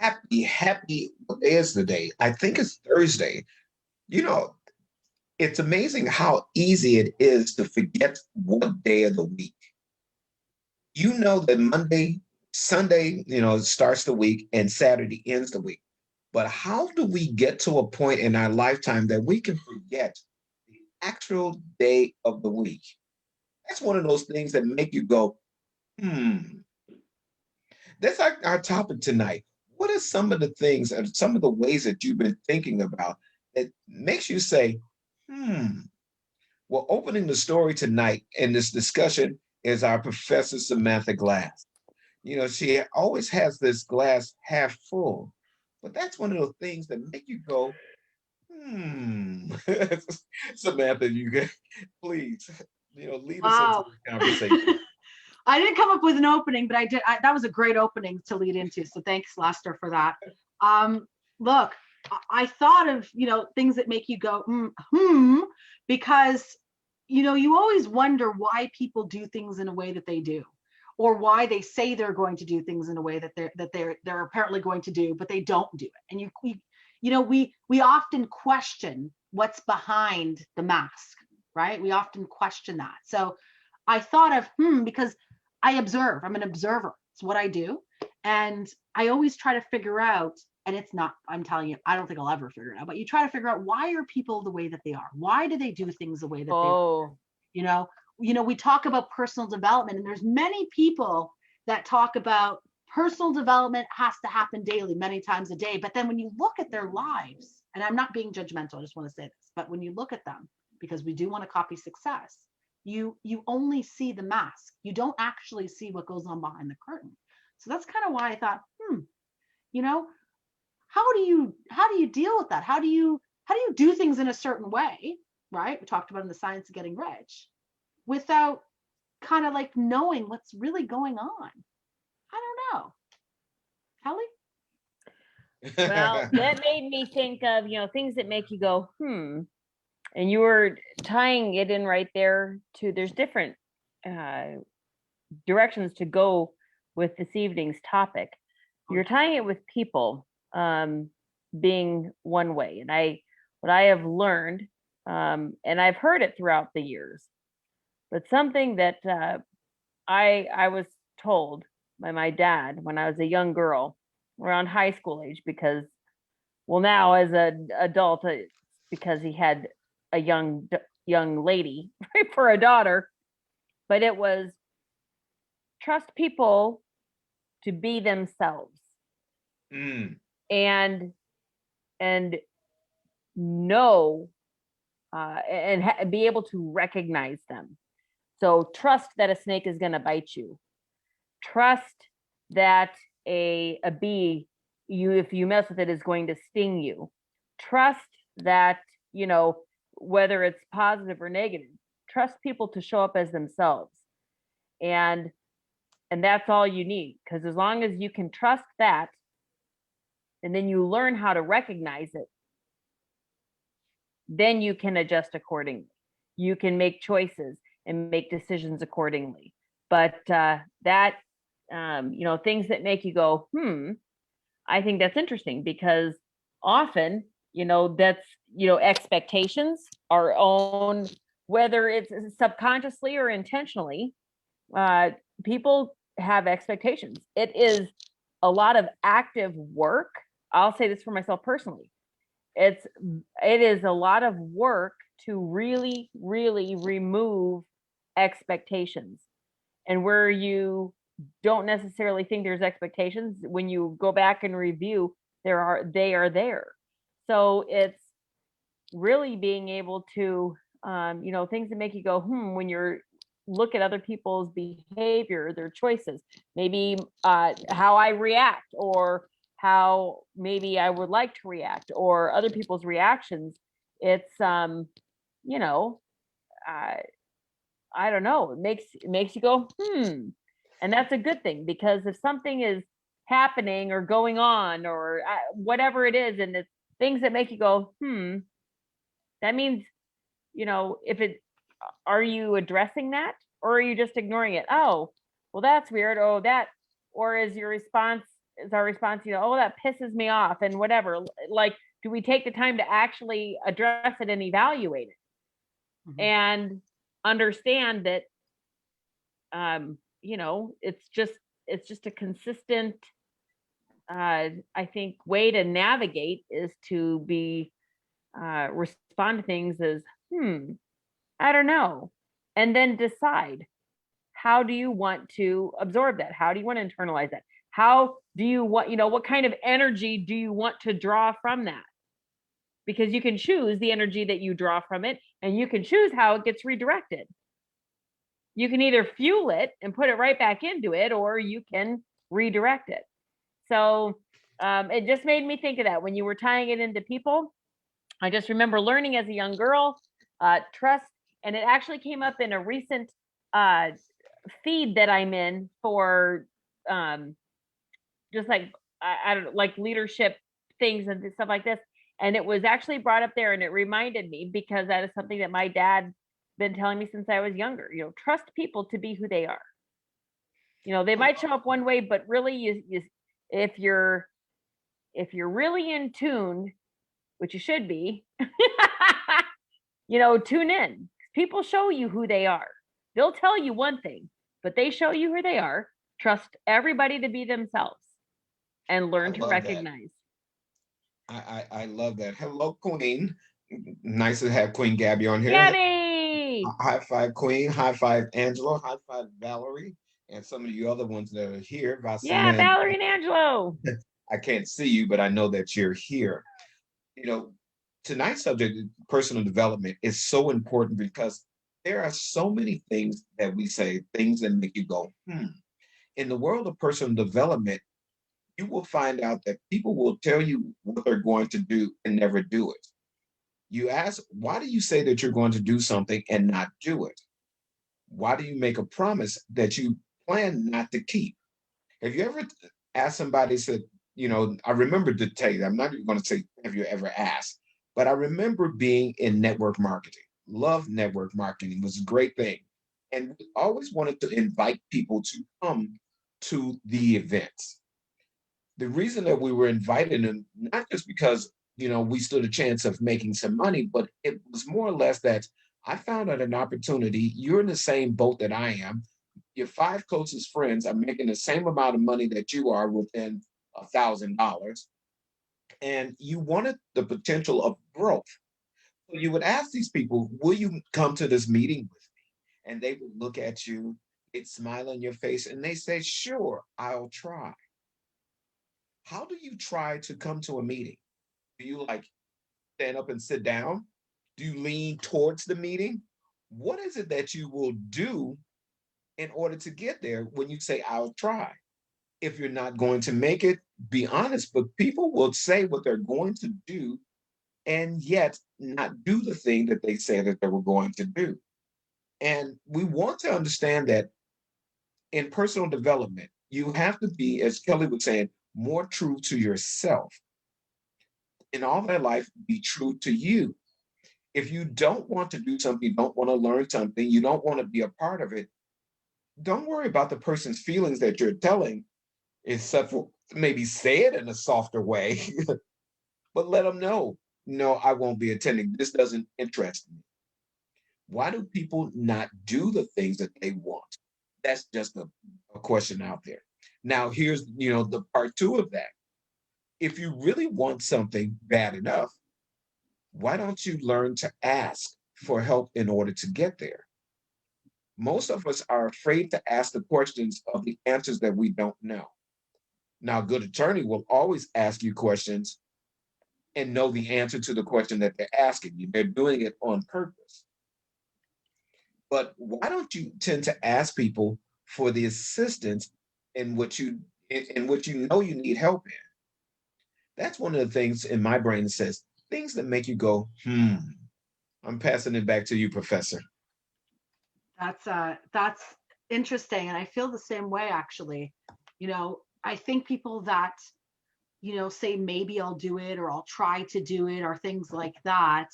Happy, what day is the day? I think it's Thursday. You know, it's amazing how easy it is to forget what day of the week. You know that Monday, Sunday, starts the week and Saturday ends the week. But how do we get to a point in our lifetime that we can forget the actual day of the week? That's one of those things that make you go, hmm. That's our topic tonight. What are some of the things and some of the ways that you've been thinking about that makes you say, hmm? Well, opening the story tonight in this discussion is our professor, Samantha Glass. She always has this glass half full, but that's one of those things that make you go, hmm. Samantha, you can please, lead us into Wow. this conversation. I didn't come up with an opening, but I did. That was a great opening to lead into. So thanks, Lester, for that. Look, I thought of, things that make you go, because, you always wonder why people do things in a way that they do, or why they say they're going to do things in a way that they're apparently going to do, but they don't do it. And we often question what's behind the mask, right? We often question that. So I thought of because I observe. I'm an observer. It's what I do. And I always try to figure out, and it's not, I'm telling you, I don't think I'll ever figure it out, but you try to figure out, why are people the way that they are? Why do they do things the way that they are? Oh, You know, we talk about personal development, and there's many people that talk about personal development has to happen daily, many times a day. But then when you look at their lives, and I'm not being judgmental, I just want to say this, but when you look at them, because we do want to copy success, you only see the mask. You don't actually see what goes on behind the curtain. So that's kind of why I thought, you know, how do you deal with that? How do you do things in a certain way, right? We talked about in the science of getting rich, without kind of like knowing what's really going on. I don't know. Kelly? well, that made me think of, things that make you go, hmm. And you were tying it in right there to there's different uh, directions to go with this evening's topic. You're tying it with people being one way. And what I have learned, and I've heard it throughout the years, but something that I was told by my dad when I was a young girl around high school age, because well, now as an adult, because he had a young lady for a daughter, but it was trust people to be themselves, Mm. and and know and be able to recognize them. So trust that a snake is going to bite you. Trust that a bee, you if you mess with it, is going to sting you. Trust that, whether it's positive or negative, trust people to show up as themselves. And that's all you need, because as long as you can trust that, and then you learn how to recognize it, then you can adjust accordingly. You can make choices and make decisions accordingly. But that, things that make you go, I think that's interesting, because often, that's, expectations, our own, whether it's subconsciously or intentionally, people have expectations. It is a lot of active work. I'll say this for myself personally. It is a lot of work to really, really remove expectations. And where you don't necessarily think there's expectations, when you go back and review, they are there. So it's really being able to, things that make you go, when you're look at other people's behavior, their choices, maybe how I react, or how maybe I would like to react, or other people's reactions. It's you know, I don't know. It makes you go, and that's a good thing, because if something is happening or going on, or whatever it is, and it's things that make you go, that means, if it, are you addressing that, or are you just ignoring it? Oh, well, that's weird. Oh, that, or is your response is our response, oh, that pisses me off and whatever. Like, do we take the time to actually address it and evaluate it and understand that, it's just a consistent, I think, way to navigate is to be, respond to things as, I don't know, and then decide, how do you want to absorb that? How do you want to internalize that? How do you want, what kind of energy do you want to draw from that? Because you can choose the energy that you draw from it, and you can choose how it gets redirected. You can either fuel it and put it right back into it, or you can redirect it. So it just made me think of that when you were tying it into people. I just remember learning as a young girl, trust, and it actually came up in a recent feed that I'm in for just like, I don't know, like leadership things and stuff like this. And it was actually brought up there, and it reminded me, because that is something that my dad been telling me since I was younger. Trust people to be who they are. They might show up one way, but really, if you're really in tune, which you should be, tune in. People show you who they are. They'll tell you one thing, but they show you who they are. Trust everybody to be themselves and learn to recognize. I love that. Hello, Queen. Nice to have Queen Gabby on here. Gabby! High five, Queen. High five, Angelo. High five, Valerie. And some of you other ones that are here. Yeah, Valerie and Angelo. I can't see you, but I know that you're here. Tonight's subject, personal development, is so important because there are so many things that we say, things that make you go, In the world of personal development, you will find out that people will tell you what they're going to do and never do it. You ask, why do you say that you're going to do something and not do it? Why do you make a promise that you plan not to keep? Have you ever asked somebody, said, I remember to tell you, I'm not even going to say, have you ever asked, but I remember being in network marketing. Love network marketing. It was a great thing. And we always wanted to invite people to come to the events. The reason that we were invited them, not just because, we stood a chance of making some money, but it was more or less that I found out an opportunity. You're in the same boat that I am. Your 5 closest friends are making the same amount of money that you are within $1,000. And you wanted the potential of growth. So you would ask these people, will you come to this meeting with me? And they would look at you, they'd smile on your face, and they say, sure, I'll try. How do you try to come to a meeting? Do you stand up and sit down? Do you lean towards the meeting? What is it that you will do in order to get there when you say, I'll try? If you're not going to make it, be honest, but people will say what they're going to do and yet not do the thing that they said that they were going to do. And we want to understand that in personal development, you have to be, as Kelly was saying, more true to yourself. In all their life, be true to you. If you don't want to do something, you don't want to learn something, you don't want to be a part of it, don't worry about the person's feelings that you're telling, except for maybe say it in a softer way, but let them know, no, I won't be attending. This doesn't interest me. Why do people not do the things that they want? That's just a question out there. Now, here's, the part 2 of that. If you really want something bad enough, why don't you learn to ask for help in order to get there? Most of us are afraid to ask the questions of the answers that we don't know. Now, a good attorney will always ask you questions and know the answer to the question that they're asking you. They're doing it on purpose. But why don't you tend to ask people for the assistance in what you know you need help in? That's one of the things in my brain that says things that make you go, I'm passing it back to you, Professor. That's interesting, and I feel the same way actually. I think people that say maybe I'll do it or I'll try to do it or things like that,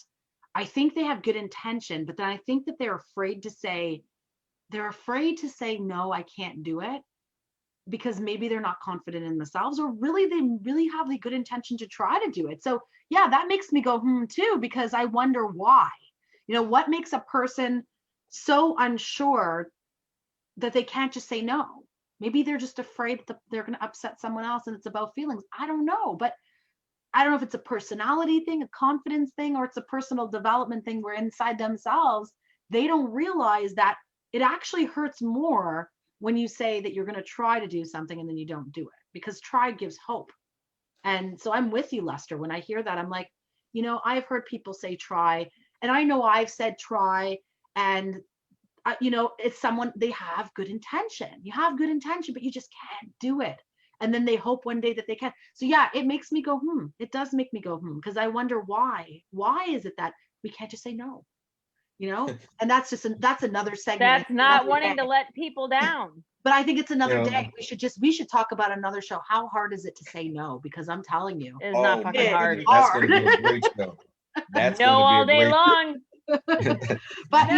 I think they have good intention, but then I think that they're afraid to say no, I can't do it, because maybe they're not confident in themselves, or really they really have the good intention to try to do it. So yeah, that makes me go too, because I wonder why. What makes a person so unsure that they can't just say no? Maybe they're just afraid that they're going to upset someone else and it's about feelings. I don't know, but I don't know if it's a personality thing, a confidence thing, or it's a personal development thing where inside themselves, they don't realize that it actually hurts more when you say that you're going to try to do something and then you don't do it, because try gives hope. And so I'm with you, Lester. When I hear that, I'm like, I've heard people say try, and I know I've said try, and it's someone, they have good intention. You have good intention, but you just can't do it. And then they hope one day that they can. So yeah, it makes me go, It does make me go, because I wonder why. Why is it that we can't just say no? And that's another segment. That's not wanting to let people down. But I think it's another day. We should talk about another show. How hard is it to say no? Because I'm telling you, it's not fucking hard. That's going to be a great show. That's no all day long. But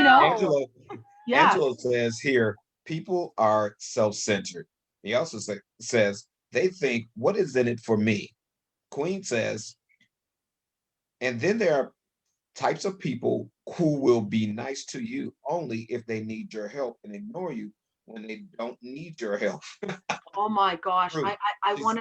Angela says here, people are self-centered. He also says they think, what is in it for me? Queen says, and then there are types of people who will be nice to you only if they need your help and ignore you when they don't need your help. Oh my gosh. I want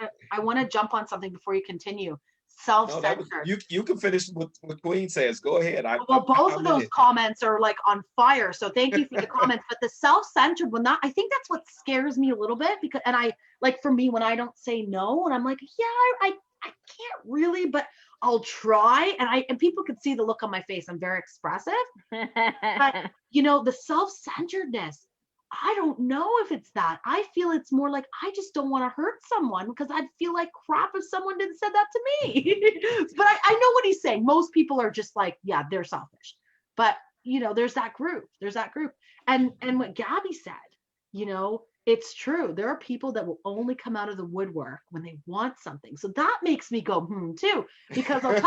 to jump on something before you continue. Self-centered. No, you can finish what Queen says. Go ahead. Both of those comments are like on fire. So thank you for the comments. But the self-centered one, I think that's what scares me a little bit, because, and I like, for me, when I don't say no, and I'm like, yeah, I can't really, but I'll try. And people could see the look on my face. I'm very expressive. But the self-centeredness, I don't know if it's that. I feel it's more like I just don't want to hurt someone, because I'd feel like crap if someone didn't say that to me. But I know what he's saying. Most people are just like, yeah, they're selfish. But there's that group. And what Gabby said, it's true. There are people that will only come out of the woodwork when they want something. So that makes me go, too, because I'll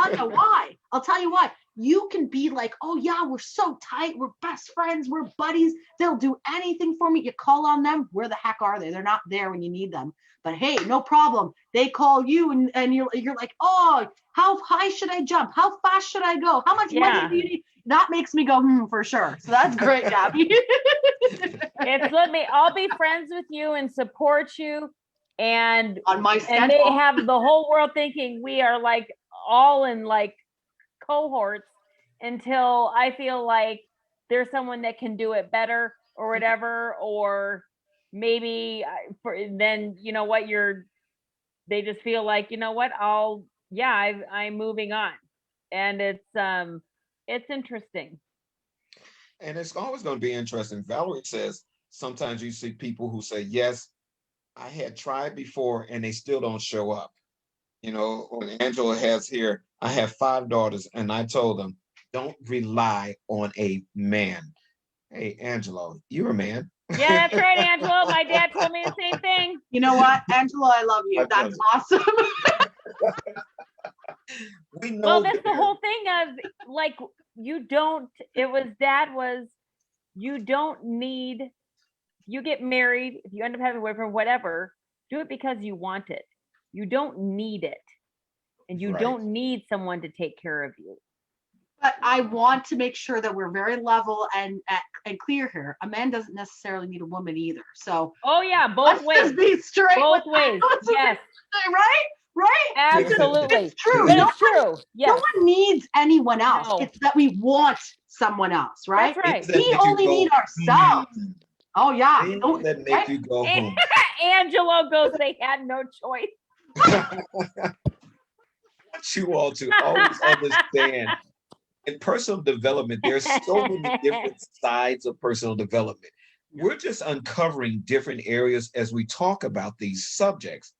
tell you why. You can be like, oh yeah, we're so tight. We're best friends. We're buddies. They'll do anything for me. You call on them. Where the heck are they? They're not there when you need them. But hey, no problem. They call you and you're like, oh, how high should I jump? How fast should I go? How much money do you need? That makes me go, for sure. So that's great, Gabby. I'll be friends with you and support you, and on my schedule. And they have the whole world thinking we are like all in like cohorts, until I feel like there's someone that can do it better or whatever, or maybe then they just feel like, I'm moving on, and it's interesting. And it's always going to be interesting. Valerie says sometimes you see people who say, yes, I had tried before and they still don't show up. When Angela has here, I have 5 daughters and I told them, don't rely on a man. Hey, Angela, you're a man. Yeah, that's right, Angela. My dad told me the same thing. You know what, Angela, I love you. That's awesome. We know. Well, that's the whole thing of like, you don't need, you get married, if you end up having a boyfriend, whatever, do it because you want it. You don't need it. And you don't need someone to take care of you. But I want to make sure that we're very level and clear here. A man doesn't necessarily need a woman either. So oh yeah, both ways. Just be straight. Both ways. Yes. Right? Absolutely. It's true. It's true. Yes. No one needs anyone else. No. It's that we want someone else, right? That's right. We only need ourselves. Oh yeah. That make you go home. Angelo goes, they had no choice. I want you all to always understand, in personal development, there's so many different sides of personal development. We're just uncovering different areas as we talk about these subjects.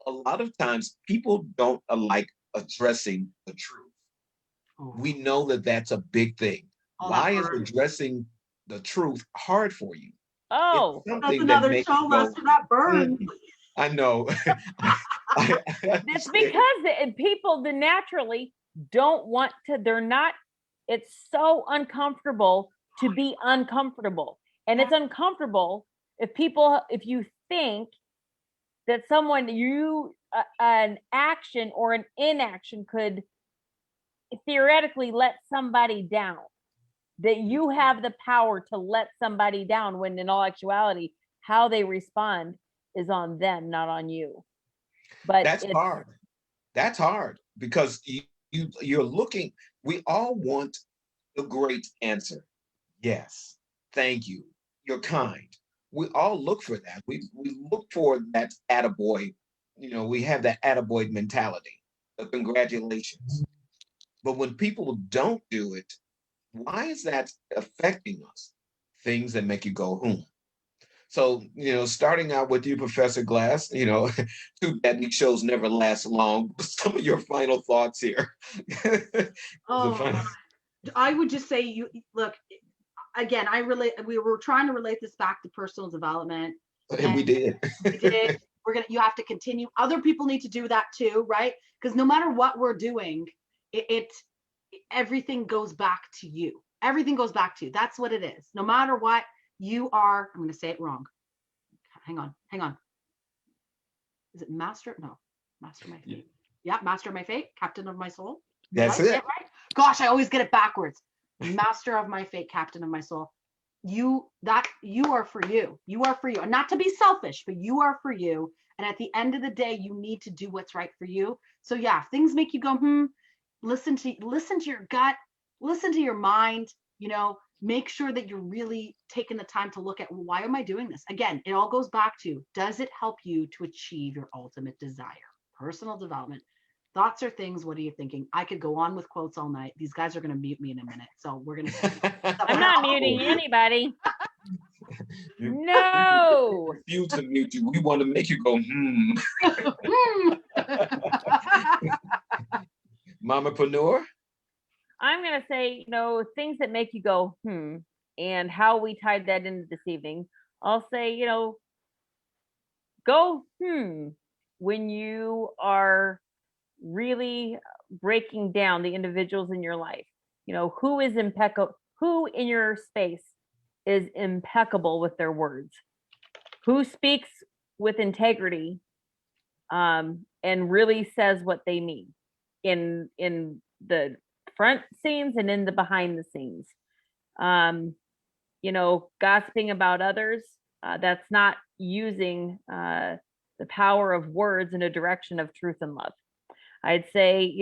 A lot of times people don't like addressing the truth. We know that that's a big thing. Why is addressing the truth hard for you? Oh, that's another show less for that burn. I know. It's because people naturally don't want to, it's so uncomfortable to be uncomfortable. And it's uncomfortable if you think that someone an action or an inaction could theoretically let somebody down, that you have the power to let somebody down, when in all actuality how they respond is on them, not on you. But That's it's hard. That's hard because you're looking, we all want the great answer. Yes, thank you. You're kind. We all look for that. We look for that attaboy. We have that attaboy mentality. Congratulations. But when people don't do it, why is that affecting us? Things that make you go, hmm. So, starting out with you, Professor Glass, too bad these shows never last long. Some of your final thoughts here. Oh, I would just say, you look, again, we were trying to relate this back to personal development, And we and did. we did. You have to continue. Other people need to do that too, right? Because no matter what we're doing, it everything goes back to you. Everything goes back to you. That's what it is. No matter what you are, I'm going to say it wrong. Hang on. Is it master? No, master my fate. Yeah, master of my fate, captain of my soul. That's Did I say it. it right? Gosh, I always get it backwards. Master of my fate, captain of my soul. You are for you. You are for you. And not to be selfish, but you are for you. And at the end of the day, you need to do what's right for you. So yeah, if things make you go, listen to your gut, listen to your mind, make sure that you're really taking the time to look at, why am I doing this? Again, it all goes back to, does it help you to achieve your ultimate desire? Personal development. Thoughts are things. What are you thinking? I could go on with quotes all night. These guys are going to mute me in a minute. So we're going to. I'm not muting anybody. No. Refuse to mute you. We want to make you go, Mamapreneur? I'm going to say, things that make you go, and how we tied that into this evening. I'll say, go, when you are really breaking down the individuals in your life. Who is impeccable, who in your space is impeccable with their words, who speaks with integrity, and really says what they mean in the front scenes and in the behind the scenes. Gossiping about others, that's not using the power of words in a direction of truth and love. I'd say,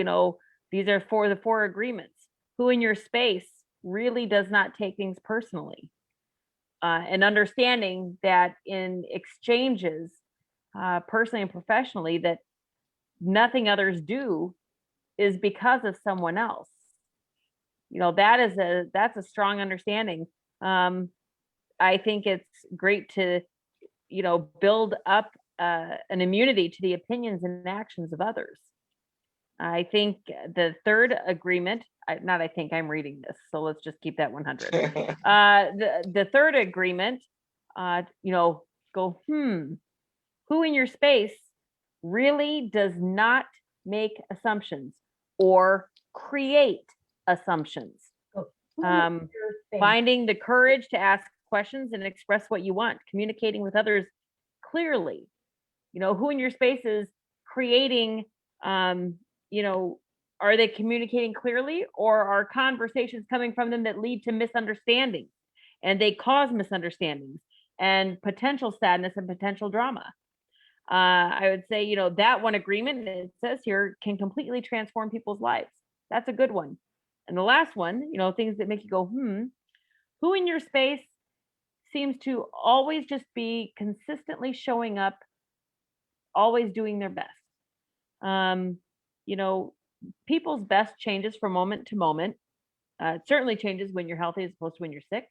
these are the four agreements. Who in your space really does not take things personally, and understanding that in exchanges, personally and professionally, that nothing others do is because of someone else. That's a strong understanding. I think it's great to, build up an immunity to the opinions and actions of others. I think the third agreement, I'm reading this, so let's just keep that 100. The third agreement, go, who in your space really does not make assumptions or create assumptions? Finding the courage to ask questions and express what you want, communicating with others clearly. Who in your space is creating, are they communicating clearly, or are conversations coming from them that lead to misunderstandings, and they cause misunderstandings and potential sadness and potential drama? I would say, that one agreement, it says here, can completely transform people's lives. That's a good one. And the last one, things that make you go, who in your space seems to always just be consistently showing up, always doing their best? People's best changes from moment to moment. It certainly changes when you're healthy as opposed to when you're sick.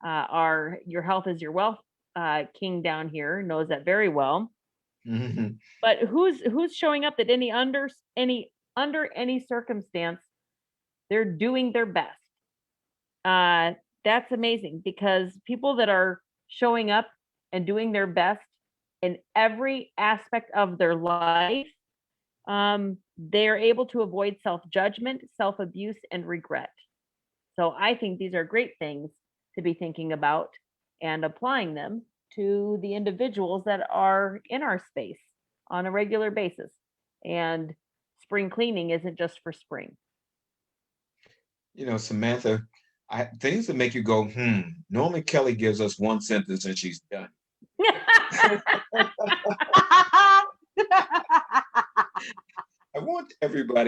Your health is your wealth. King down here knows that very well. Mm-hmm. But who's showing up that under any circumstance, they're doing their best? That's amazing, because people that are showing up and doing their best in every aspect of their life, they're able to avoid self-judgment, self-abuse, and regret. So I think these are great things to be thinking about and applying them to the individuals that are in our space on a regular basis. And spring cleaning isn't just for spring. Samantha, things that make you go, Normally Kelly gives us one sentence and she's done. I want everybody